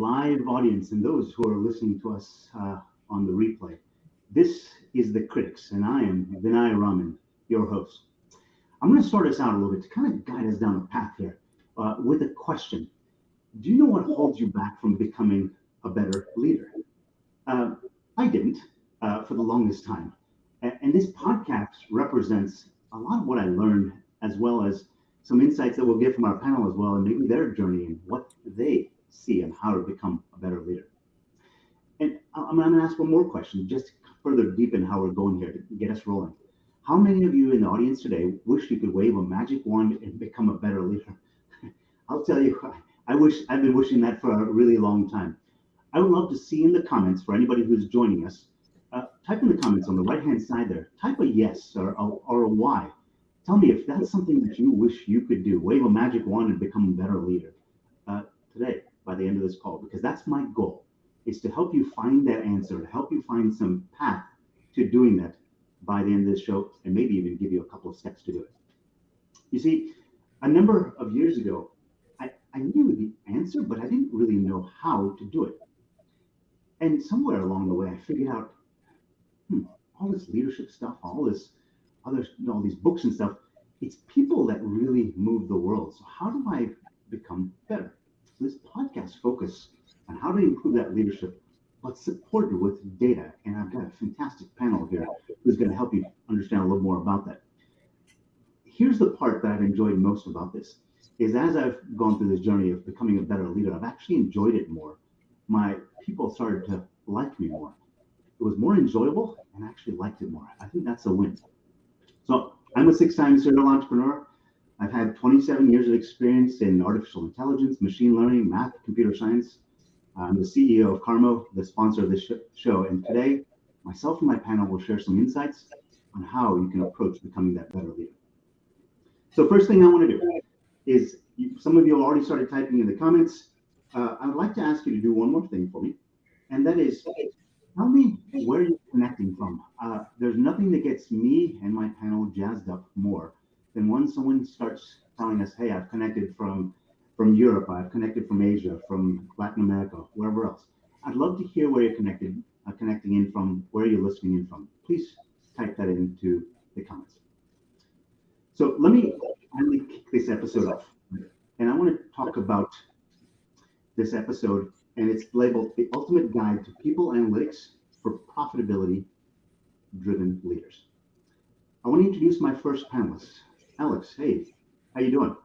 live audience and those who are listening to us on the replay. This is The Critics, and I am Vinay Raman, your host. I'm going to start us out a little bit to kind of guide us down a path here with a question. Do you know what holds you back from becoming a better leader? I didn't for the longest time. And this podcast represents a lot of what I learned, as well as some insights that we'll get from our panel as well, and maybe their journey and what they see and how to become a better leader. And I'm going to ask one more question, just to further deepen how we're going here to get us rolling. How many of you in the audience today wish you could wave a magic wand and become a better leader? I'll tell you, I've been wishing that for a really long time. I would love to see in the comments for anybody who's joining us, type in the comments on the right-hand side there, type a yes or a Y. Tell me if that's something that you wish you could do, wave a magic wand and become a better leader today by the end of this call, because that's my goal, is to help you find that answer, to help you find some path to doing that by the end of this show, and maybe even give you a couple of steps to do it. You see, a number of years ago, I knew the answer, but I didn't really know how to do it. And somewhere along the way, I figured out, all this leadership stuff, all these books and stuff, it's people that really move the world. So how do I become better? So this podcast focuses on how to improve that leadership, but supported with data. And I've got a fantastic panel here who's going to help you understand a little more about that. Here's the part that I've enjoyed most about this, is as I've gone through this journey of becoming a better leader, I've actually enjoyed it more. My people started to like me more. It was more enjoyable, and I actually liked it more. I think that's a win. So I'm a 6-time serial entrepreneur. I've had 27 years of experience in artificial intelligence, machine learning, math, computer science. I'm the CEO of Carmo, the sponsor of this show. And today, myself and my panel will share some insights on how you can approach becoming that better leader. So first thing I want to do is, some of you have already started typing in the comments. I would like to ask you to do one more thing for me, and that is, tell me where you're connecting from. There's nothing that gets me and my panel jazzed up more than when someone starts telling us, hey, I've connected from Europe, I've connected from Asia, from Latin America, wherever else. I'd love to hear where you're connecting in from, where you're listening in from. Please type that into the comments. So let me finally kick this episode off. And I want to talk about this episode, and it's labeled The Ultimate Guide to People Analytics for Profitability-Driven Leaders. I want to introduce my first panelist, Alex. Hey, how you doing?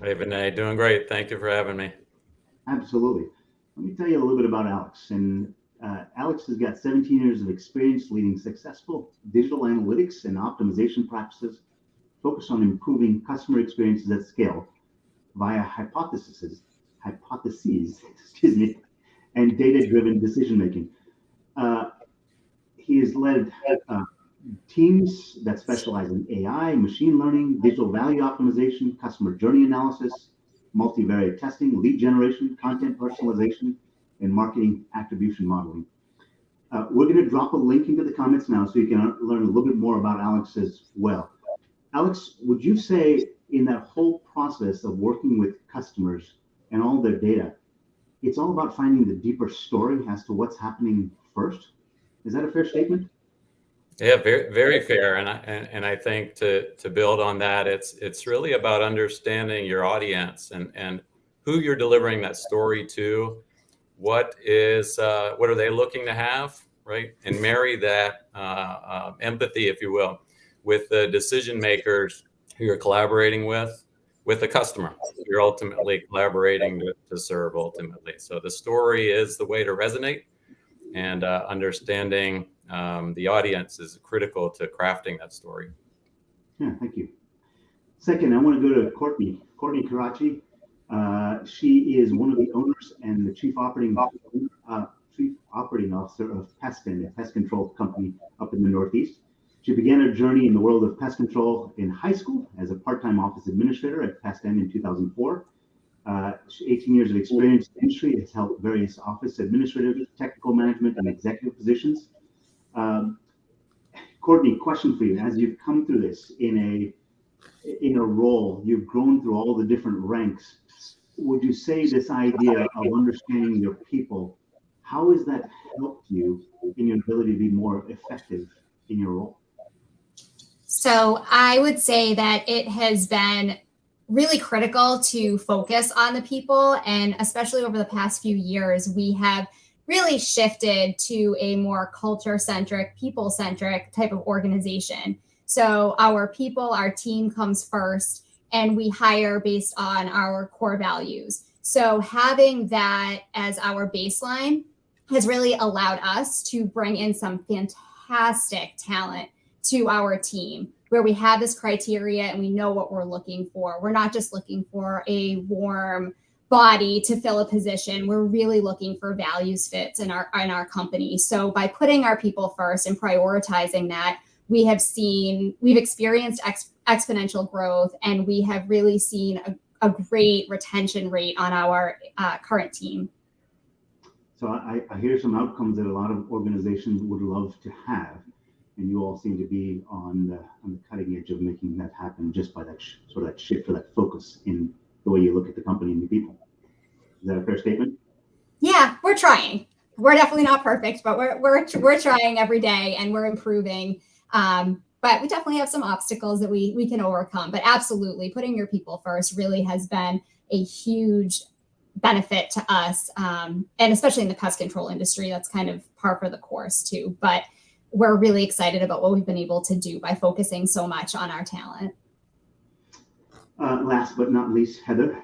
Hey, Vinay, doing great. Thank you for having me. Absolutely. Let me tell you a little bit about Alex. And Alex has got 17 years of experience leading successful digital analytics and optimization practices focused on improving customer experiences at scale via hypotheses, and data-driven decision-making. He has led teams that specialize in AI, machine learning, digital value optimization, customer journey analysis, multivariate testing, lead generation, content personalization, and marketing attribution modeling. We're going to drop a link into the comments now so you can learn a little bit more about Alex as well. Alex, would you say in that whole process of working with customers and all their data, it's all about finding the deeper story as to what's happening first? Is that a fair statement? Yeah, very, very fair. And I think to build on that, it's really about understanding your audience and who you're delivering that story to. What are they looking to have, right? And marry that empathy, if you will, with the decision makers who you're collaborating with the customer. You're ultimately collaborating to serve ultimately. So the story is the way to resonate, and understanding the audience is critical to crafting that story. Yeah, thank you. Second, I want to go to Courtney Carace. She is one of the owners and the chief operating officer of Peston, a pest control company up in the Northeast. She began her journey in the world of pest control in high school as a part-time office administrator at Peston in 2004. 18 years of experience in the industry, has held various office administrative, technical management, and executive positions. Courtney, question for you: as you've come through this in a role, you've grown through all the different ranks. would you say this idea of understanding your people, how has that helped you in your ability to be more effective in your role? So I would say that it has been really critical to focus on the people. And especially over the past few years, we have really shifted to a more culture-centric, people-centric type of organization. So our people, our team comes first, and we hire based on our core values. So having that as our baseline has really allowed us to bring in some fantastic talent to our team, where we have this criteria and we know what we're looking for. We're not just looking for a warm body to fill a position. We're really looking for values fits in our company. So by putting our people first and prioritizing that, we've experienced exponential growth, and we have really seen a great retention rate on our current team. So I hear some outcomes that a lot of organizations would love to have, and you all seem to be on the cutting edge of making that happen just by that sort of that shift or that focus in the way you look at the company and the people. Is that a fair statement? Yeah, we're trying. We're definitely not perfect, but we're trying every day, and we're improving. But we definitely have some obstacles that we can overcome. But absolutely, putting your people first really has been a huge benefit to us, and especially in the pest control industry, that's kind of par for the course too. But we're really excited about what we've been able to do by focusing so much on our talent. Last but not least, Heather.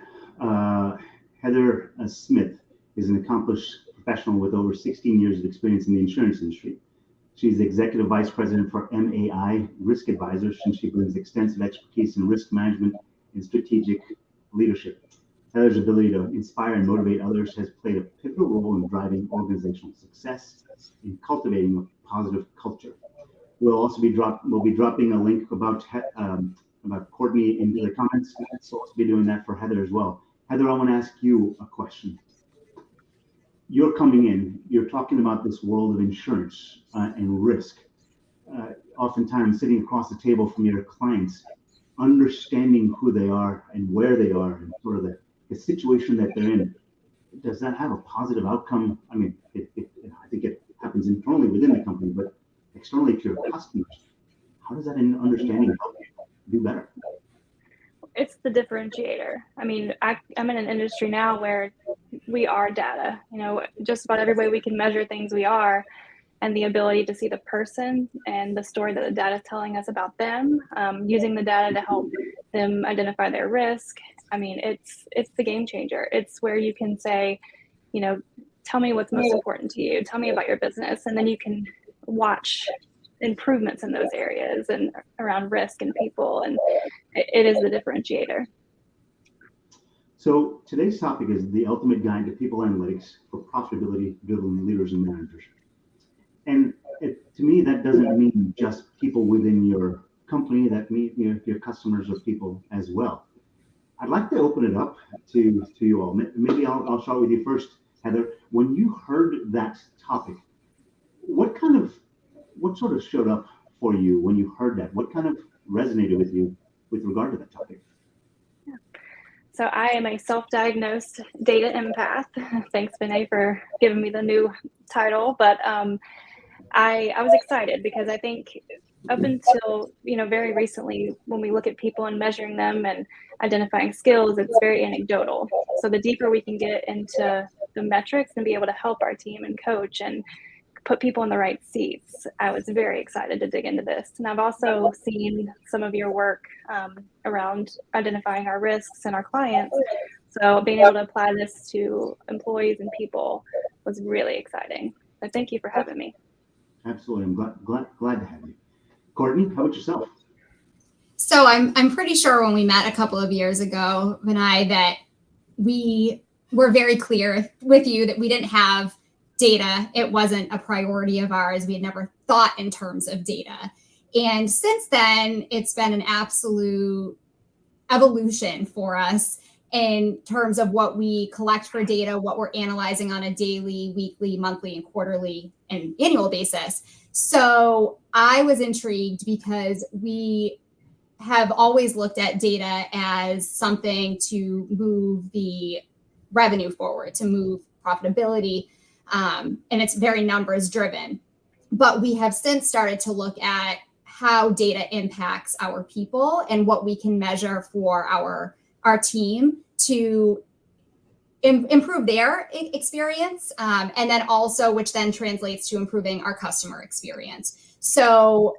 Heather Smith is an accomplished professional with over 16 years of experience in the insurance industry. She's the Executive Vice President for MAI Risk Advisors, and she brings extensive expertise in risk management and strategic leadership. Heather's ability to inspire and motivate others has played a pivotal role in driving organizational success and cultivating a positive culture. We'll be dropping a link about Courtney into the comments. So we'll be doing that for Heather as well. Heather, I want to ask you a question. You're coming in, you're talking about this world of insurance and risk, oftentimes sitting across the table from your clients, understanding who they are and where they are and sort of the situation that they're in. Does that have a positive outcome? I mean, I think it happens internally within the company, but externally to your customers, how does that understanding help you do better? It's the differentiator. I mean, I'm in an industry now where we are data, just about every way we can measure things we are, and the ability to see the person and the story that the data is telling us about them, using the data to help them identify their risk. I mean, it's the game changer. It's where you can say, tell me what's most important to you. Tell me about your business. And then you can watch improvements in those areas and around risk and people. And it is the differentiator. So today's topic is the ultimate guide to people analytics for profitability-driven leaders and managers. And to me, that doesn't mean just people within your company, that mean your customers or people as well. I'd like to open it up to you all. Maybe I'll start with you first, Heather. When you heard that topic, what sort of showed up for you when you heard that? What kind of resonated with you with regard to that topic? Yeah. So I am a self-diagnosed data empath. Thanks, Vinay, for giving me the new title. But I was excited because I think up until, very recently, when we look at people and measuring them and identifying skills, it's very anecdotal. So the deeper we can get into the metrics and be able to help our team and coach and put people in the right seats, I was very excited to dig into this. And I've also seen some of your work around identifying our risks and our clients. So being able to apply this to employees and people was really exciting. So thank you for having me. Absolutely. I'm glad to have you. Courtney, how about yourself? So I'm pretty sure when we met a couple of years ago, Vinay, that we were very clear with you that we didn't have data. It wasn't a priority of ours. We had never thought in terms of data. And since then, it's been an absolute evolution for us in terms of what we collect for data, what we're analyzing on a daily, weekly, monthly, and quarterly and annual basis. So I was intrigued because we have always looked at data as something to move the revenue forward, to move profitability, and it's very numbers driven. But we have since started to look at how data impacts our people and what we can measure for our team to improve their experience, and then also, which then translates to improving our customer experience. So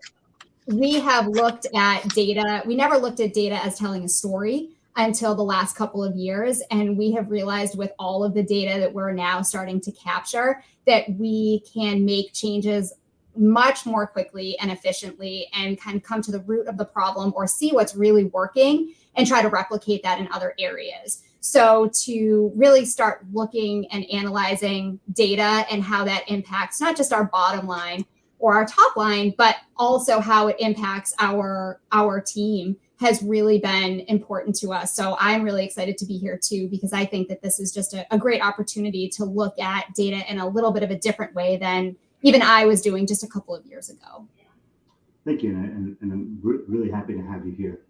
we have looked at data. We never looked at data as telling a story until the last couple of years. And we have realized with all of the data that we're now starting to capture that we can make changes much more quickly and efficiently and can come to the root of the problem or see what's really working and try to replicate that in other areas. So to really start looking and analyzing data and how that impacts not just our bottom line or our top line, but also how it impacts our team has really been important to us. So I'm really excited to be here too, because I think that this is just a great opportunity to look at data in a little bit of a different way than even I was doing just a couple of years ago. Thank you, and I'm really happy to have you here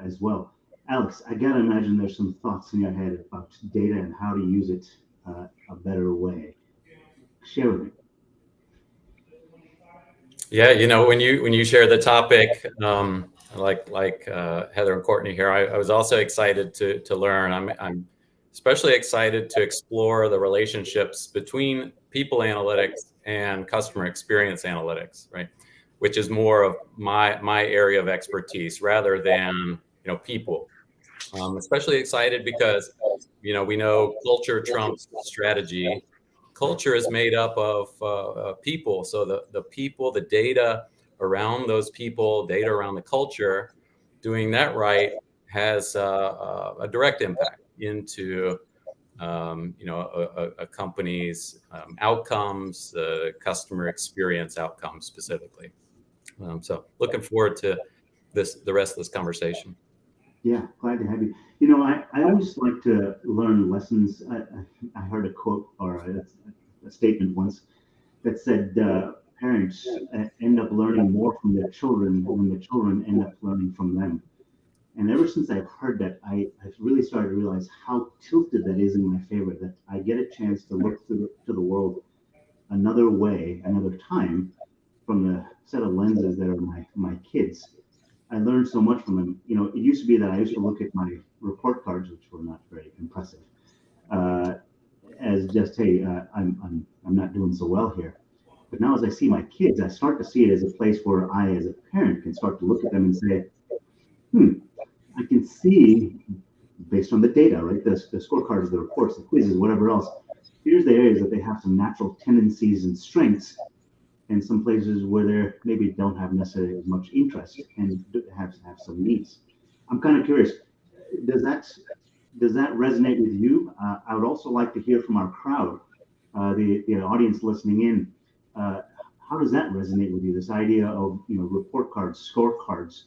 as well. Alex, I gotta imagine there's some thoughts in your head about data and how to use it a better way. Share with me. Yeah, you know, when you share the topic, like Heather and Courtney here, I was also excited to learn. I'm especially excited to explore the relationships between people analytics and customer experience analytics, right? Which is more of my area of expertise rather than people. Especially excited because we know culture trumps strategy. Culture is made up of people. So the people, the data around those people, data around the culture, doing that right has a direct impact into a company's outcomes, the customer experience outcomes specifically. So looking forward to the rest of this conversation. Yeah, glad to have you. I always like to learn lessons. I heard a quote or a statement once that said parents end up learning more from their children when the children end up learning from them. And ever since I've heard that, I've really started to realize how tilted that is in my favor, that I get a chance to look to the world another way, another time, from the set of lenses that are my kids. I learned so much from them. It used to be that I used to look at my report cards, which were not very impressive, as just, hey, I'm not doing so well here. But now as I see my kids, I start to see it as a place where I, as a parent, can start to look at them and say, I can see, based on the data, right, the scorecards, the reports, the quizzes, whatever else, here's the areas that they have some natural tendencies and strengths, and some places where they maybe don't have necessarily as much interest and have some needs. I'm kind of curious, does that resonate with you? I would also like to hear from our crowd, the audience listening in. How does that resonate with you? This idea of report cards, scorecards,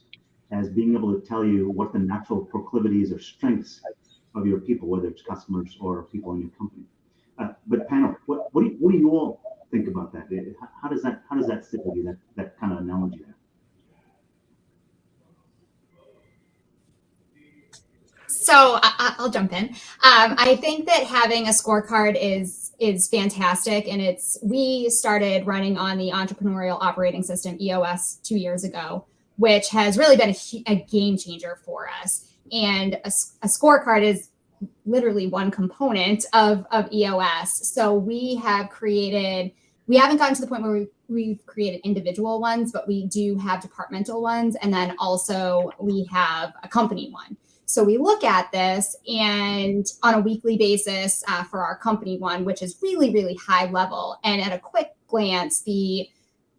as being able to tell you what the natural proclivities or strengths of your people, whether it's customers or people in your company. But panel, what do you all think about that? How does that sit with you? That kind of analogy there. So I'll jump in. I think that having a scorecard is fantastic, and we started running on the Entrepreneurial Operating System EOS 2 years ago, which has really been a game changer for us. And a scorecard is literally one component of EOS. So we haven't gotten to the point where we've created individual ones, but we do have departmental ones. And then also we have a company one. So we look at this and on a weekly basis for our company one, which is really, really high level. And at a quick glance, the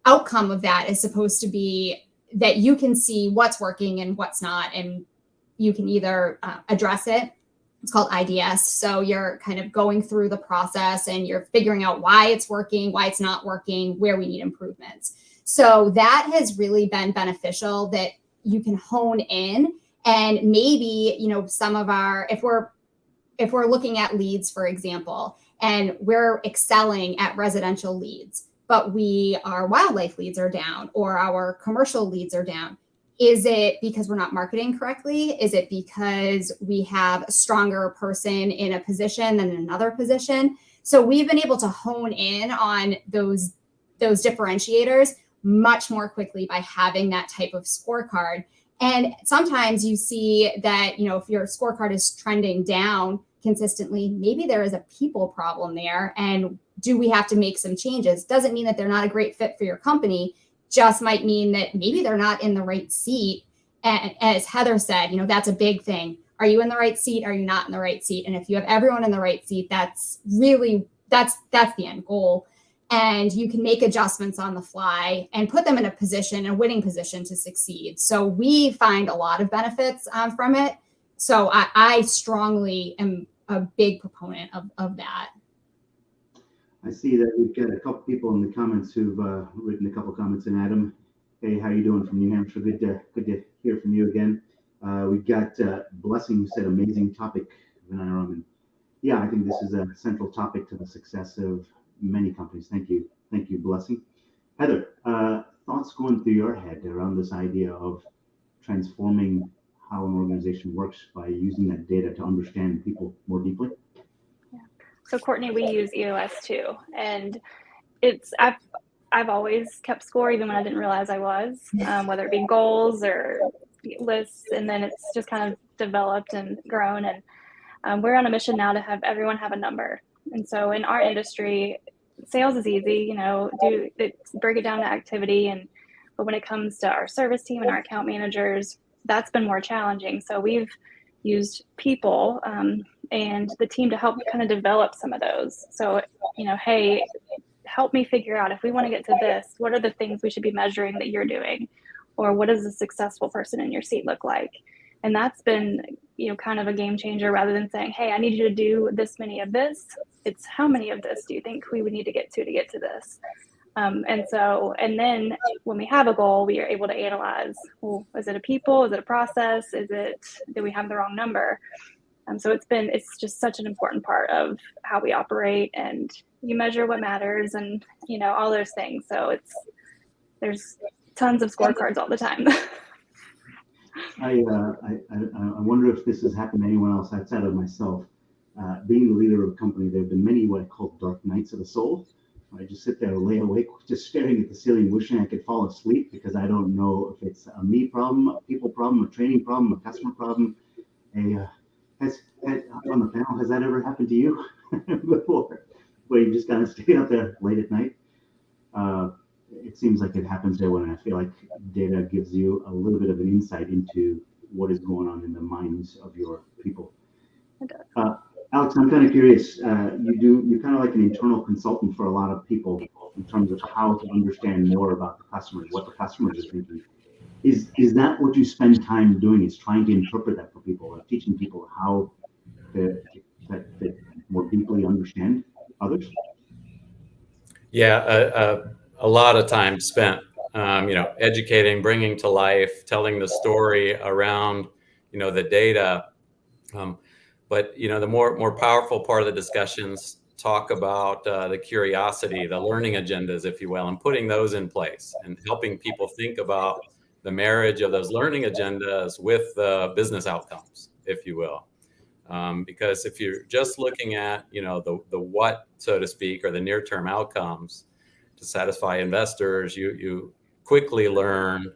outcome of that is supposed to be that you can see what's working and what's not. And you can either address it. It's called IDS. So you're kind of going through the process and you're figuring out why it's working, why it's not working, where we need improvements. So that has really been beneficial, that you can hone in. And maybe, some of if we're looking at leads, for example, and we're excelling at residential leads, but our wildlife leads are down or our commercial leads are down, Is it because we're not marketing correctly? Is it because we have a stronger person in a position than another position? So we've been able to hone in on those differentiators much more quickly by having that type of scorecard. And sometimes you see that, if your scorecard is trending down consistently, maybe there is a people problem there. And do we have to make some changes? Doesn't mean that they're not a great fit for your company. Just might mean that maybe they're not in the right seat. And as Heather said, that's a big thing. Are you in the right seat? Are you not in the right seat? And if you have everyone in the right seat, that's the end goal. And you can make adjustments on the fly and put them in a winning position to succeed. So we find a lot of benefits from it. So I strongly am a big proponent of that. I see that we've got a couple people in the comments who've written a couple comments. And Adam, hey, how you doing from New Hampshire? Good to hear from you again. We've got Blessing, who said amazing topic. And yeah, I think this is a central topic to the success of many companies. Thank you, Blessing. Heather, thoughts going through your head around this idea of transforming how an organization works by using that data to understand people more deeply? So Courtney, we use EOS too, and I've always kept score even when I didn't realize I was, whether it be goals or lists, and then it's just kind of developed and grown. And we're on a mission now to have everyone have a number. And so in our industry, sales is easy, break it down to activity, but when it comes to our service team and our account managers, that's been more challenging. So we've used people and the team to help kind of develop some of those. So, hey, help me figure out if we want to get to this, what are the things we should be measuring that you're doing? Or what does a successful person in your seat look like? And that's been, kind of a game changer, rather than saying, hey, I need you to do this many of this. It's how many of this do you think we would need to get to this? And then when we have a goal, we are able to analyze, well, is it a people? Is it a process? Do we have the wrong number? So it's just such an important part of how we operate, and you measure what matters and, all those things. So there's tons of scorecards all the time. I wonder if this has happened to anyone else outside of myself. Being the leader of a company, there have been many what I call dark nights of the soul. I just sit there, lay awake, just staring at the ceiling, wishing I could fall asleep because I don't know if it's a me problem, a people problem, a training problem, a customer problem. On the panel, has that ever happened to you before, where you just kind of stay up there late at night? It seems like it happens to everyone, and I feel like data gives you a little bit of an insight into what is going on in the minds of your people. Alex, I'm kind of curious. You're kind of like an internal consultant for a lot of people in terms of how to understand more about the customers, what the customers are thinking. Is that what you spend time doing? Is trying to interpret that for people, or teaching people how to more deeply understand others? Yeah, a lot of time spent, educating, bringing to life, telling the story around, the data. But the more powerful part of the discussions talk about the curiosity, the learning agendas, if you will, and putting those in place and helping people think about the marriage of those learning agendas with the business outcomes, if you will. Because if you're just looking at, the what, so to speak, or the near-term outcomes to satisfy investors, you quickly learn,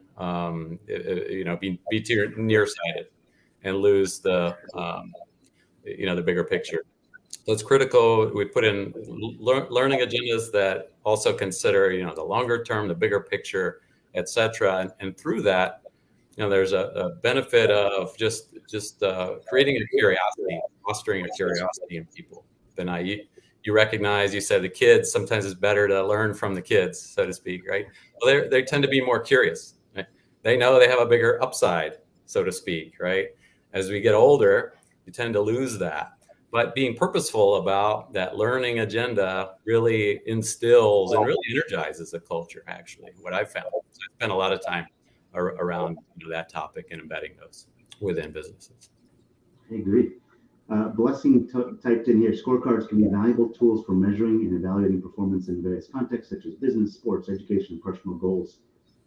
be too nearsighted and lose the bigger picture. So it's critical. We put in learning agendas that also consider, the longer term, the bigger picture, et cetera. And through that, there's a benefit of just creating a curiosity, fostering a curiosity in people. Then you recognize, you said the kids, sometimes it's better to learn from the kids, so to speak, right? Well, they tend to be more curious. Right? They know they have a bigger upside, so to speak, right? As we get older, you tend to lose that. But being purposeful about that learning agenda really instills and really energizes a culture, actually, what I've found. So I spent a lot of time around that topic and embedding those within businesses. I agree. Blessing typed in here, scorecards can be valuable tools for measuring and evaluating performance in various contexts, such as business, sports, education, personal goals.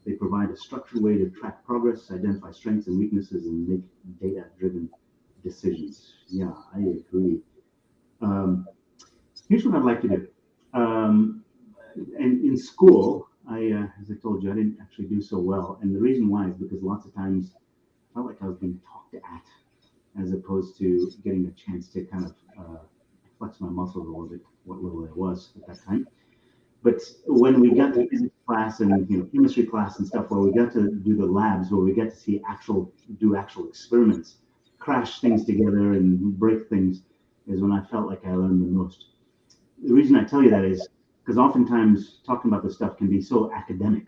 They provide a structured way to track progress, identify strengths and weaknesses, and make data-driven decisions. Yeah, I agree. Here's what I'd like to do. And in school, as I told you, I didn't actually do so well. And the reason why is because lots of times I felt like I was being talked at, as opposed to getting a chance to kind of flex my muscles a little bit, what little there was at that time. But when we got to physics class and chemistry class and stuff, where we got to do the labs, where we get to see actual experiments, crash things together and break things, is when I felt like I learned the most. The reason I tell you that is because oftentimes talking about this stuff can be so academic.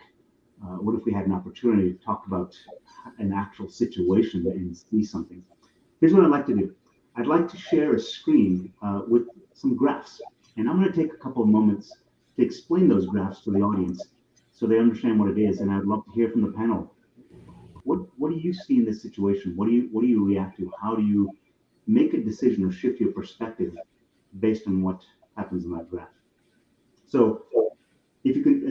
What if we had an opportunity to talk about an actual situation and see something? Here's what I'd like to do. I'd like to share a screen with some graphs, and I'm going to take a couple of moments to explain those graphs to the audience so they understand what it is. And I'd love to hear from the panel. What do you see in this situation? What do you react to? How do you make a decision or shift your perspective based on what happens in that graph? So if you can,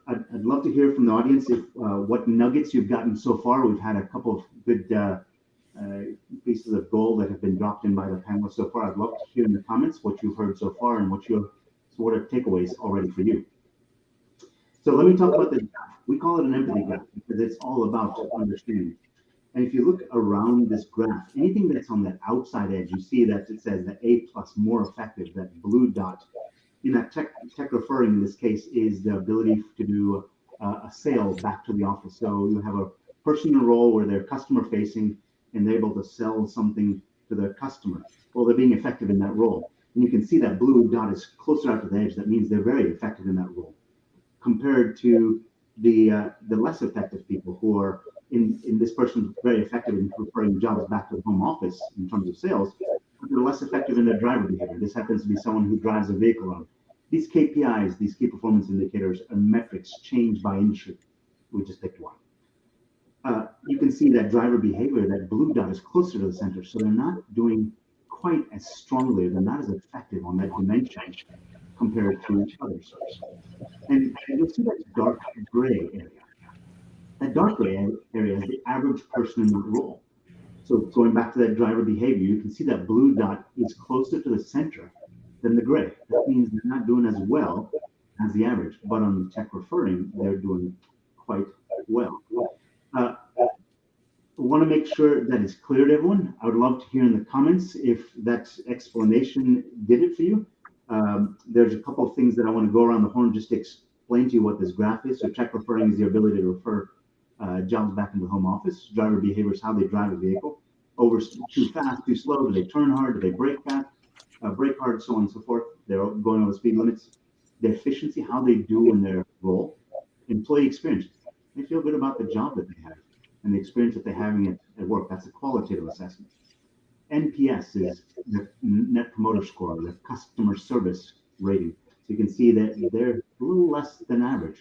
I'd love to hear from the audience if what nuggets you've gotten so far. We've had a couple of good pieces of gold that have been dropped in by the panelists so far. I'd love to hear in the comments what you've heard so far and what your sort of takeaways already for you. So let me talk about this graph. We call it an empathy graph because it's all about understanding. And if you look around this graph, anything that's on that outside edge, you see that it says that A+ more effective, that blue dot. In that tech referring in this case is the ability to do a sale back to the office. So you have a person in a role where they're customer facing and they're able to sell something to their customer. Well, they're being effective in that role. And you can see that blue dot is closer out to the edge. That means they're very effective in that role, compared to the less effective people who are in this person very effective in referring jobs back to the home office in terms of sales. They're less effective in their driver behavior. This happens to be someone who drives a vehicle around. These KPIs, these key performance indicators and metrics change by industry. We just picked one. You can see that driver behavior, that blue dot is closer to the center. So they're not doing quite as strongly, they're not as effective on that dimension compared to others. And you'll see that dark gray area. That dark gray area is the average person in the role. So going back to that driver behavior, you can see that blue dot is closer to the center than the gray. That means they're not doing as well as the average, but on the tech referring, they're doing quite well. I want to make sure that it's clear to everyone. I would love to hear in the comments if that explanation did it for you. There's a couple of things that I want to go around the horn just to explain to you what this graph is. So tech referring is the ability to refer jobs back into the home office. Driver behavior is how they drive a vehicle. Over too fast, too slow, do they turn hard, do they brake fast, brake hard, so on and so forth. They're going over the speed limits. The efficiency, how they do in their role. Employee experience, they feel good about the job that they have and the experience that they're having at work. That's a qualitative assessment. NPS is the Net Promoter Score, the customer service rating. So you can see that they're a little less than average.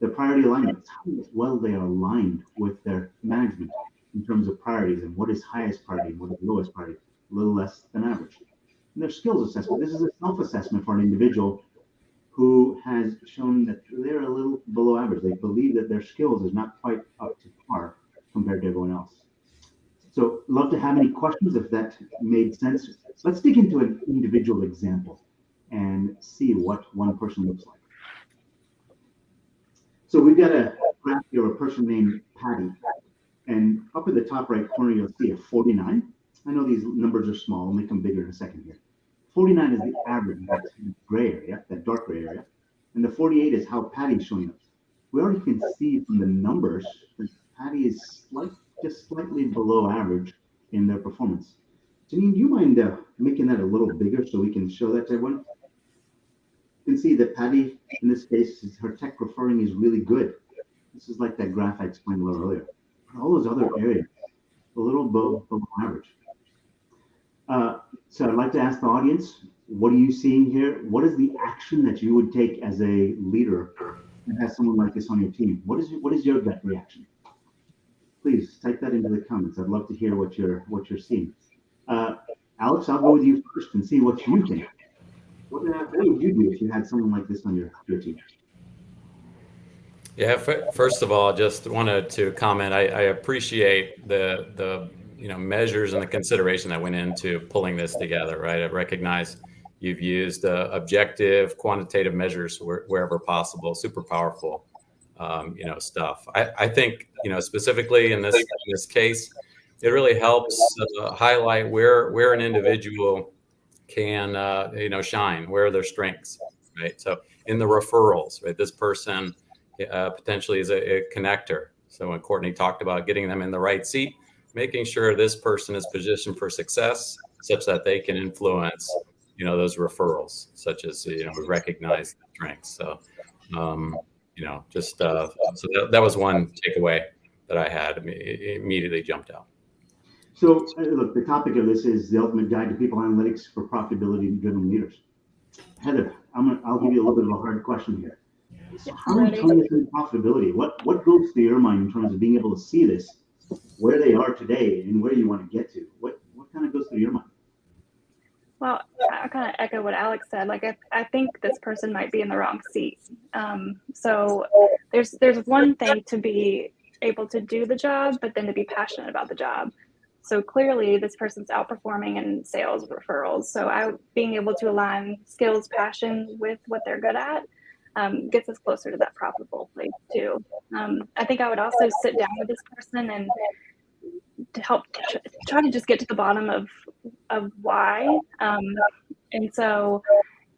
The priority alignment, how well they are aligned with their management in terms of priorities and what is highest priority and what is lowest priority, a little less than average. And their skills assessment, this is a self-assessment for an individual who has shown that they're a little below average. They believe that their skills is not quite up to par compared to everyone else. So love to have any questions if that made sense. Let's dig into an individual example and see what one person looks like. So we've got a graph here of a person named Patty. And up in the top right corner, you'll see a 49. I know these numbers are small. I'll make them bigger in a second here. 49 is the average, that gray area, that dark gray area. And the 48 is how Patty's showing up. We already can see from the numbers that Patty is just slightly below average in their performance. Janine, do you mind making that a little bigger so we can show that to everyone? You can see that Patty, in this case, her tech referring is really good. This is like that graph I explained a little earlier. But all those other areas, a little below average. So I'd like to ask the audience, what are you seeing here? What is the action that you would take as a leader and have someone like this on your team? What is your gut reaction? Please type that into the comments. I'd love to hear what you're seeing. Alex, I'll go with you first and see what you think. What would you do if you had someone like this on your team? Yeah, first of all, just wanted to comment. I appreciate the measures and the consideration that went into pulling this together. Right, I recognize you've used objective, quantitative measures wherever possible. Super powerful, stuff. I think specifically in this case, it really helps highlight where an individual can shine, where are their strengths. Right, so in the referrals, right, this person potentially is a connector. So when Courtney talked about getting them in the right seat, making sure this person is positioned for success such that they can influence, those referrals, such as, we recognize the strengths. So, so that was one takeaway that I had immediately jumped out. So look, the topic of this is the ultimate guide to people analytics for profitability-driven leaders. Heather, I'll give you a little bit of a hard question here. So how do you turn this into profitability? What goes through your mind in terms of being able to see this, where they are today and where you want to get to? What kind of goes through your mind? Well, I kind of echo what Alex said. Like, I think this person might be in the wrong seat. So there's one thing to be able to do the job, but then to be passionate about the job. So clearly this person's outperforming in sales referrals. So being able to align skills, passion with what they're good at gets us closer to that profitable place too. I think I would also sit down with this person and to help try to just get to the bottom of why. And so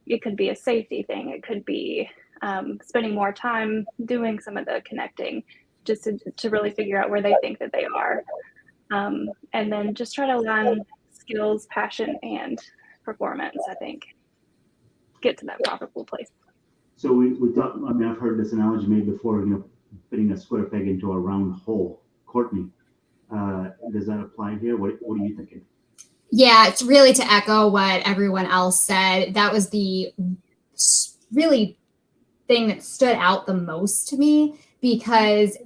it could be a safety thing. It could be spending more time doing some of the connecting just to really figure out where they think that they are. And then just try to align skills, passion, and performance, I think, get to that profitable place. So we talked, I've heard this analogy made before, putting a square peg into a round hole. Courtney, does that apply here? What are you thinking? Yeah, it's really to echo what everyone else said. That was the really thing that stood out the most to me, because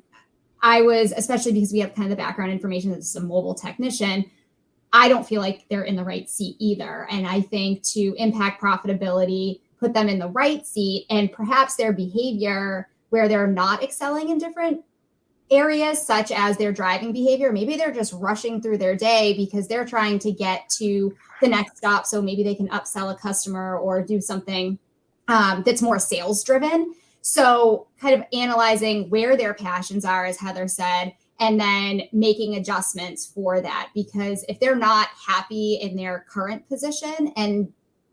especially because we have kind of the background information that this is a mobile technician, I don't feel like they're in the right seat either. And I think to impact profitability, put them in the right seat, and perhaps their behavior where they're not excelling in different areas, such as their driving behavior. Maybe they're just rushing through their day because they're trying to get to the next stop. So maybe they can upsell a customer or do something that's more sales driven. So kind of analyzing where their passions are, as Heather said, and then making adjustments for that. Because if they're not happy in their current position, and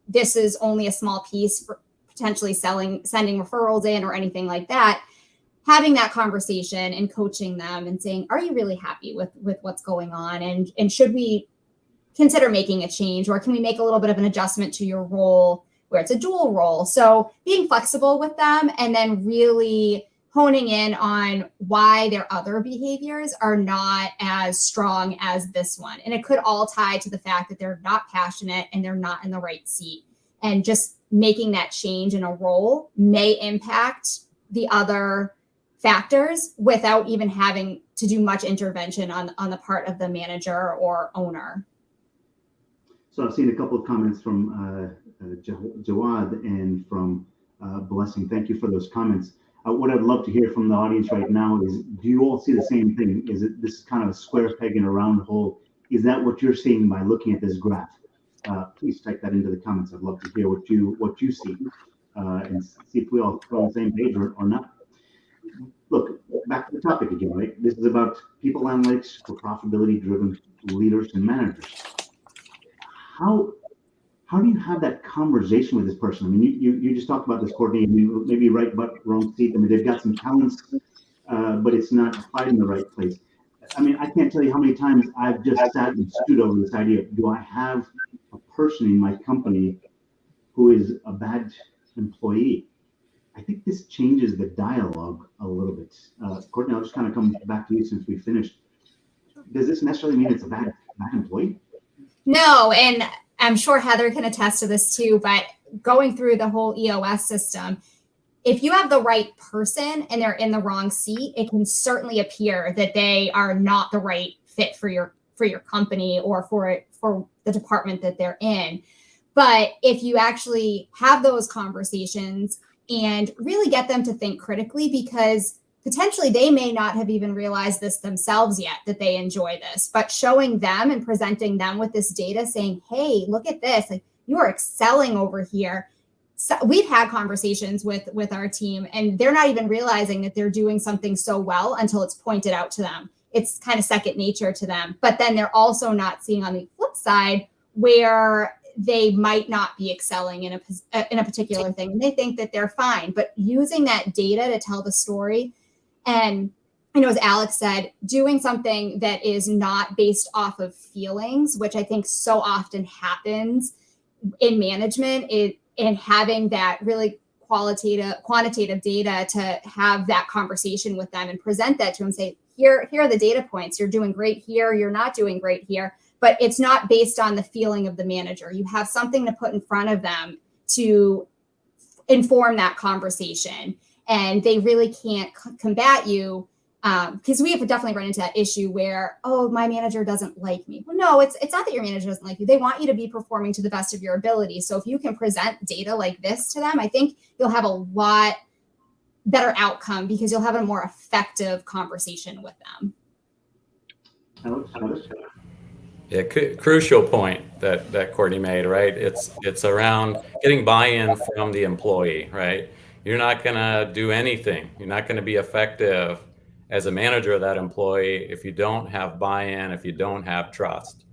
this is only a small piece for potentially sending referrals in or anything like that, having that conversation and coaching them and saying, are you really happy with what's going on? And should we consider making a change, or can we make a little bit of an adjustment to your role where it's a dual role? So being flexible with them, and then really honing in on why their other behaviors are not as strong as this one. And it could all tie to the fact that they're not passionate and they're not in the right seat. And just making that change in a role may impact the other factors without even having to do much intervention on the part of the manager or owner. So I've seen a couple of comments from Jawad and from Blessing. Thank you for those comments. What I'd love to hear from the audience right now is, do you all see the same thing? Is it this kind of a square peg in a round hole? Is that what you're seeing by looking at this graph? Please type that into the comments. I'd love to hear what you see and see if we all are on the same page or not. Look, back to the topic again, right? This is about people analytics for profitability-driven leaders and managers. How do you have that conversation with this person? I mean, you just talked about this, Courtney, and maybe right but wrong seat. I mean, they've got some talents, but it's not applied in the right place. I mean, I can't tell you how many times I've just sat and stewed over this idea of, do I have a person in my company who is a bad employee? I think this changes the dialogue a little bit. Courtney, I'll just kind of come back to you since we finished. Does this necessarily mean it's a bad employee? No, and I'm sure Heather can attest to this too, but going through the whole EOS system, if you have the right person and they're in the wrong seat, it can certainly appear that they are not the right fit for your company or for the department that they're in. But if you actually have those conversations and really get them to think critically, because potentially they may not have even realized this themselves yet, that they enjoy this, but showing them and presenting them with this data saying, hey, look at this, like you are excelling over here. So we've had conversations with our team and they're not even realizing that they're doing something so well until it's pointed out to them. It's kind of second nature to them, but then they're also not seeing on the flip side where they might not be excelling in a particular thing. And they think that they're fine, but using that data to tell the story. And I know, as Alex said, doing something that is not based off of feelings, which I think so often happens in management, and having that really quantitative data to have that conversation with them and present that to them, say, here are the data points. You're doing great here. You're not doing great here. But it's not based on the feeling of the manager. You have something to put in front of them to inform that conversation. And they really can't combat you, because we have definitely run into that issue where, oh, my manager doesn't like me. Well, no, it's not that your manager doesn't like you. They want you to be performing to the best of your ability. So if you can present data like this to them, I think you'll have a lot better outcome because you'll have a more effective conversation with them. Yeah, crucial point that Courtney made, right? It's around getting buy-in from the employee, right? You're not gonna do anything. You're not gonna be effective as a manager of that employee if you don't have buy-in, if you don't have trust.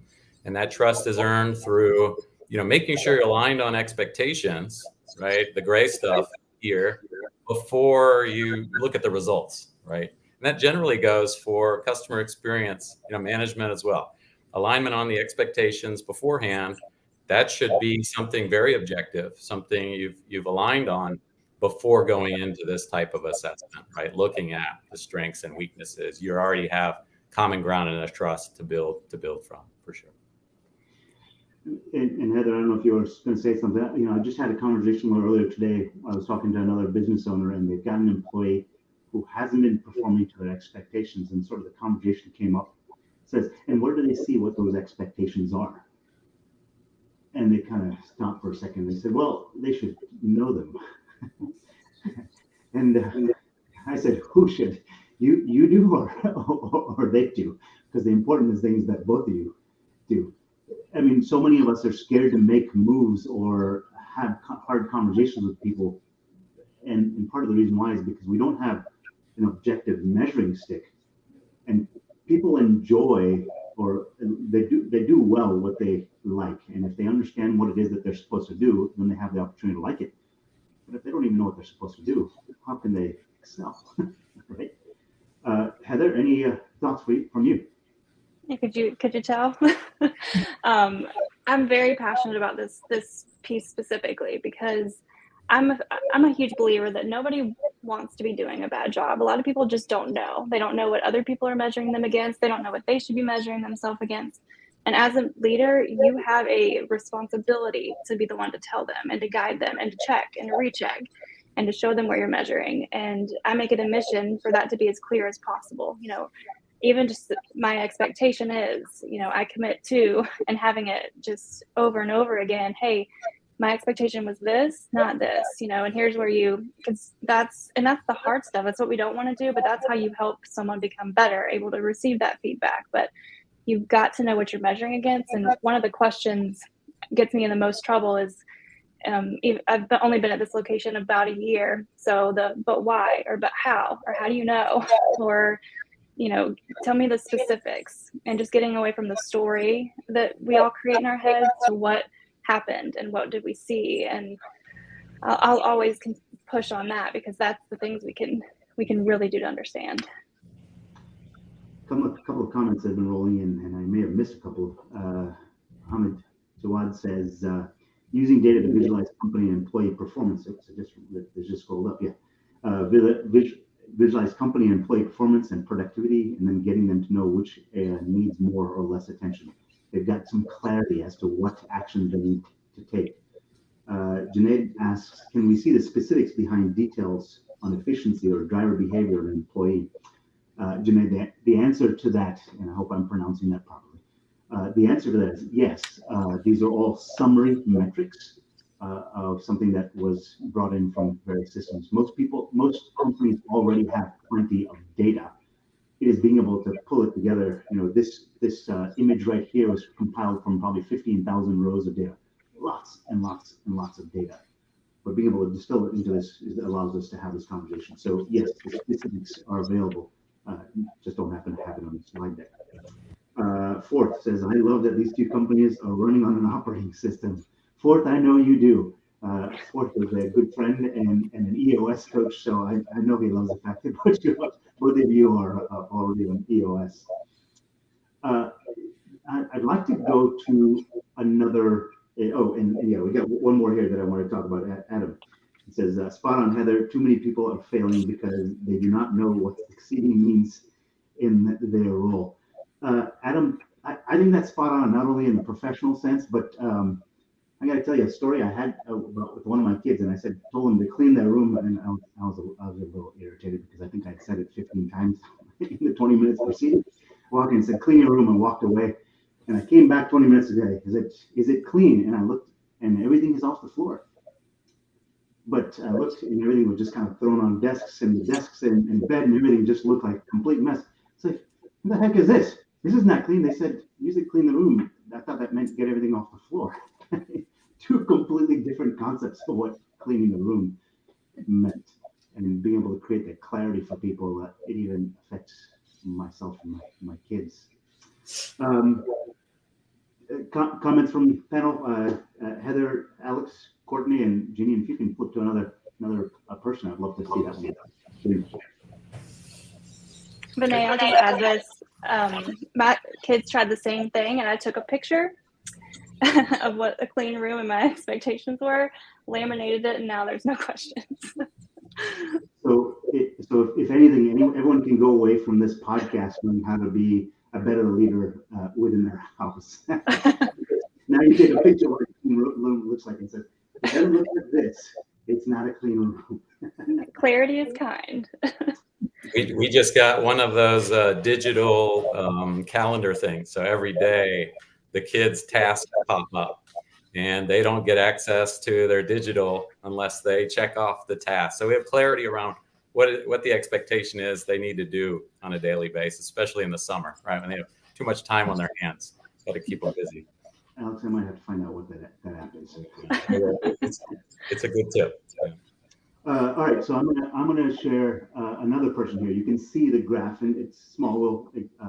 And that trust is earned through, making sure you're aligned on expectations, right? The gray stuff here before you look at the results, right? And that generally goes for customer experience, management as well. Alignment on the expectations beforehand, that should be something very objective, something you've aligned on before going into this type of assessment, right? Looking at the strengths and weaknesses. You already have common ground and a trust to build from, for sure. And Heather, I don't know if you were going to say something. I just had a conversation earlier today. I was talking to another business owner, and they've got an employee who hasn't been performing to their expectations, and sort of the conversation came up. Says, and where do they see what those expectations are? And they kind of stopped for a second. They said, well, they should know them. And I said, who should? You do or they do? Because the important thing is that both of you do. I mean, so many of us are scared to make moves or have hard conversations with people. And part of the reason why is because we don't have an objective measuring stick. And people enjoy, or they do well what they like. And if they understand what it is that they're supposed to do, then they have the opportunity to like it. But if they don't even know what they're supposed to do, how can they excel? Right? Heather, any thoughts from you? Could you tell? I'm very passionate about this piece specifically because I'm a huge believer that nobody wants to be doing a bad job. A lot of people just don't know. They don't know what other people are measuring them against. They don't know what they should be measuring themselves against. And as a leader, you have a responsibility to be the one to tell them and to guide them and to check and to recheck and to show them where you're measuring. And I make it a mission for that to be as clear as possible. Even just my expectation is, I commit to, and having it just over and over again, hey, my expectation was this, not this, and here's where because that's the hard stuff. That's what we don't want to do, but that's how you help someone become better, able to receive that feedback. But you've got to know what you're measuring against. And one of the questions gets me in the most trouble is, I've only been at this location about a year. So but why, or but how, or how do you know, or, tell me the specifics, and just getting away from the story that we all create in our heads to what happened and what did we see. And I'll always push on that because that's the things we can really do to understand. A couple of comments have been rolling in, and I may have missed a couple. Hamid Jawad says, using data to visualize company and employee performance. Oops, I just scrolled up. Yeah. Visualize company and employee performance and productivity, and then getting them to know which needs more or less attention. They've got some clarity as to what action they need to take. Junaid asks, can we see the specifics behind details on efficiency or driver behavior of an employee? Junaid, the answer to that, and I hope I'm pronouncing that properly, the answer to that is yes. These are all summary metrics. of something that was brought in from various systems. Most companies already have plenty of data. It is being able to pull it together. This image right here was compiled from probably 15,000 rows of data, lots and lots and lots of data. But being able to distill it into this allows us to have this conversation. So yes, the statistics are available. Just don't happen to have it on the slide deck. Fourth says, I love that these two companies are running on an operating system. Fourth, I know you do. Fourth is a good friend and an EOS coach, so I know he loves the fact that both of you are already on EOS. I'd like to go to another. We got one more here that I want to talk about. Adam, it says, spot on, Heather. Too many people are failing because they do not know what succeeding means in their role. Adam, I think that's spot on, not only in the professional sense, but I got to tell you a story I had with one of my kids, and I told him to clean their room, and I was a little irritated because I think I'd said it 15 times in the 20 minutes preceding. Walked in and said, clean your room, and walked away. And I came back 20 minutes ago. Is it clean? And I looked, and everything is off the floor. But I looked, and everything was just kind of thrown on desks, and the desks and the bed and everything just looked like a complete mess. It's like, what the heck is this? This is not clean. They said, usually clean the room. I thought that meant get everything off the floor. Two completely different concepts of what cleaning the room meant, and being able to create that clarity for people that it even affects myself and my kids. Comments from the panel, Heather, Alex, Courtney, and Ginny, and if you can flip to another person, I'd love to see that one. Vinay, I'll just add this. My kids tried the same thing, and I took a picture of what a clean room and my expectations were, laminated it, and now there's no questions. So if anything, everyone can go away from this podcast knowing how to be a better leader within their house. Now you take a picture of what a clean room looks like and say, it doesn't look like this. It's not a clean room. Clarity is kind. We just got one of those digital calendar things. So every day the kids' tasks pop up, and they don't get access to their digital unless they check off the task. So we have clarity around what the expectation is they need to do on a daily basis, especially in the summer, right? When they have too much time on their hands, got to keep them busy. Alex, I might have to find out what that app is. It's a good tip. All right, so I'm gonna share another person here. You can see the graph, and it's small. We'll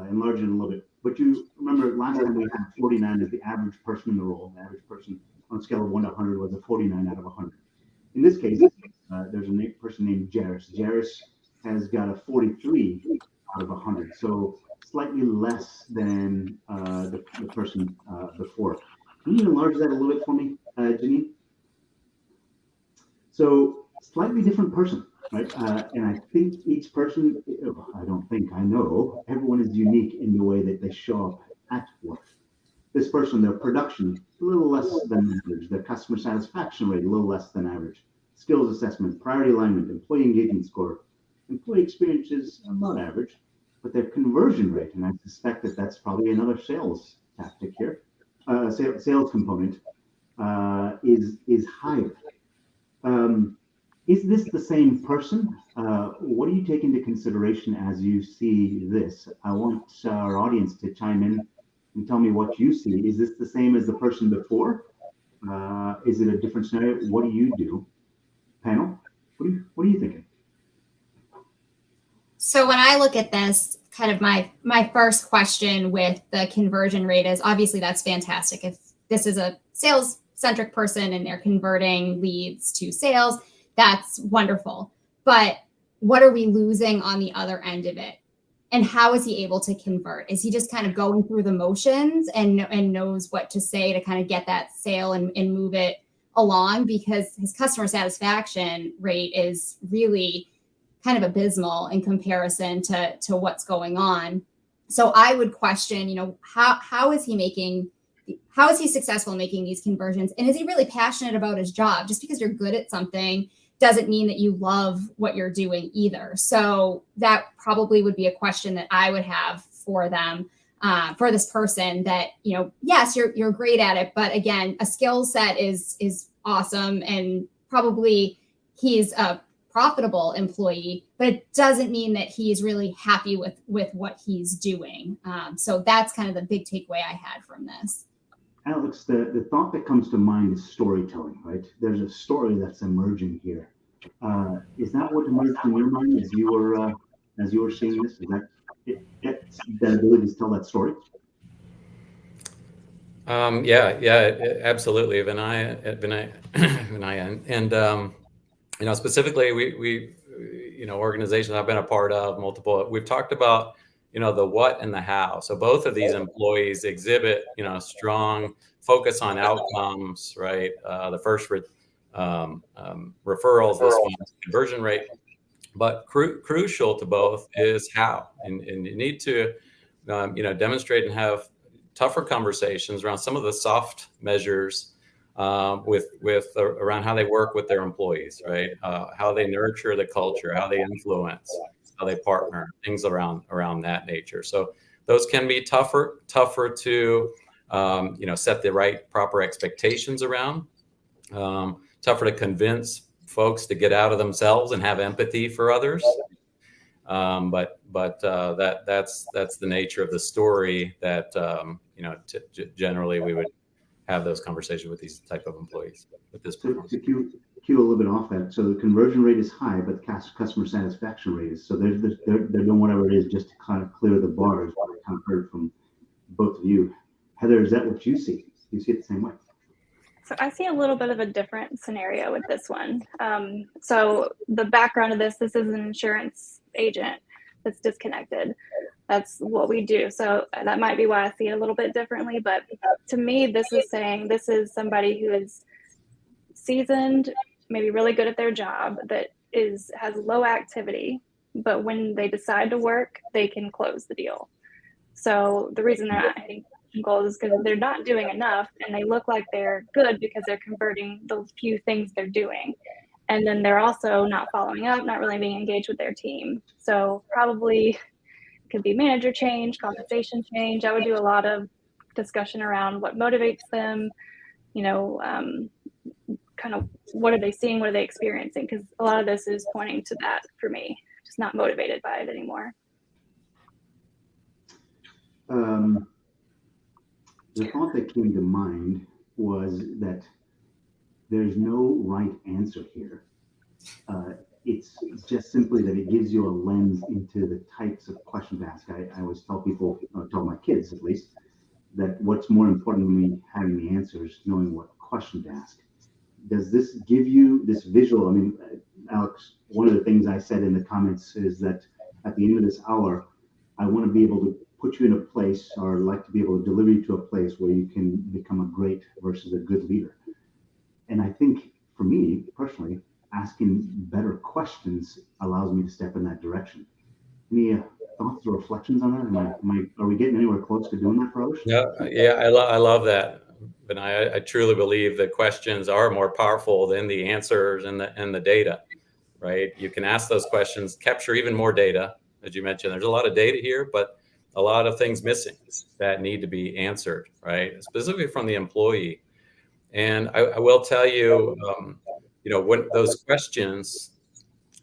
enlarge it a little bit. But you remember last time we had 49 as the average person in the role. The average person on a scale of 1 to 100 was a 49 out of 100. In this case, there's a person named Jairus. Jairus has got a 43 out of 100, so slightly less than the person before. Can you enlarge that a little bit for me, Janine? So slightly different person, right? And I think each person, I know, everyone is unique in the way that they show up at work. This person, their production, a little less than average. Their customer satisfaction rate, a little less than average. Skills assessment, priority alignment, employee engagement score. Employee experience is about average, but their conversion rate, and I suspect that that's probably another sales tactic here, sales component, is higher. Is this the same person? What do you take into consideration as you see this? I want our audience to chime in and tell me what you see. Is this the same as the person before? Is it a different scenario? What do you do? Panel, what are you thinking? So when I look at this, kind of my first question with the conversion rate is, obviously that's fantastic. If this is a sales-centric person and they're converting leads to sales, that's wonderful. But what are we losing on the other end of it? And how is he able to convert? Is he just kind of going through the motions and knows what to say to kind of get that sale and move it along? Because his customer satisfaction rate is really kind of abysmal in comparison to what's going on. So I would question, how is he successful in making these conversions? And is he really passionate about his job? Just because you're good at something doesn't mean that you love what you're doing either. So that probably would be a question that I would have for them, for this person, that, yes, you're great at it. But again, a skill set is awesome, and probably he's a profitable employee, but it doesn't mean that he's really happy with what he's doing. So that's kind of the big takeaway I had from this. Alex, the thought that comes to mind is storytelling, right? There's a story that's emerging here. Is that what emerged in your mind as you were seeing this? Is that that ability to tell that story? Yeah, absolutely, Vinay, and specifically, we organizations I've been a part of, multiple. We've talked about the what and the how. So both of these employees exhibit strong focus on outcomes, right? The first referrals, this one conversion rate, but crucial to both is how, and you need to demonstrate and have tougher conversations around some of the soft measures with around how they work with their employees, right? How they nurture the culture, how they influence, how they partner, things around that nature. So those can be tougher to set the right proper expectations around, tougher to convince folks to get out of themselves and have empathy for others. But that's the nature of the story that generally we would have those conversations with these type of employees with this. So to cue a little bit off that, so the conversion rate is high, but customer satisfaction rate is, so they're doing whatever it is just to kind of clear the bars. What I kind of heard from both of you. Heather, is that what you see? Do you see it the same way? So I see a little bit of a different scenario with this one. So the background of this is an insurance agent that's disconnected. That's what we do. So that might be why I see it a little bit differently. But to me, this is saying this is somebody who is seasoned, maybe really good at their job, that has low activity, but when they decide to work, they can close the deal. So the reason they're not hitting goals is because they're not doing enough, and they look like they're good because they're converting those few things they're doing. And then they're also not following up, not really being engaged with their team. So probably could be manager change, compensation change. I would do a lot of discussion around what motivates them, kind of what are they seeing, what are they experiencing? Because a lot of this is pointing to that for me, just not motivated by it anymore. The thought that came to mind was that there's no right answer here. It's just simply that it gives you a lens into the types of questions to ask. I always tell people, tell my kids at least, that what's more important than me having the answers, knowing what question to ask. Does this give you this visual? I mean, Alex, one of the things I said in the comments is that at the end of this hour, I want to be able to put you in a place, or like to be able to deliver you to a place where you can become a great versus a good leader. And I think for me personally, asking better questions allows me to step in that direction. Any thoughts or reflections on that? Are we getting anywhere close to doing that for others? Yeah, I love that. But I truly believe that questions are more powerful than the answers and the data, right? You can ask those questions, capture even more data. As you mentioned, there's a lot of data here, but a lot of things missing that need to be answered, right? Specifically from the employee. And I will tell you, when those questions,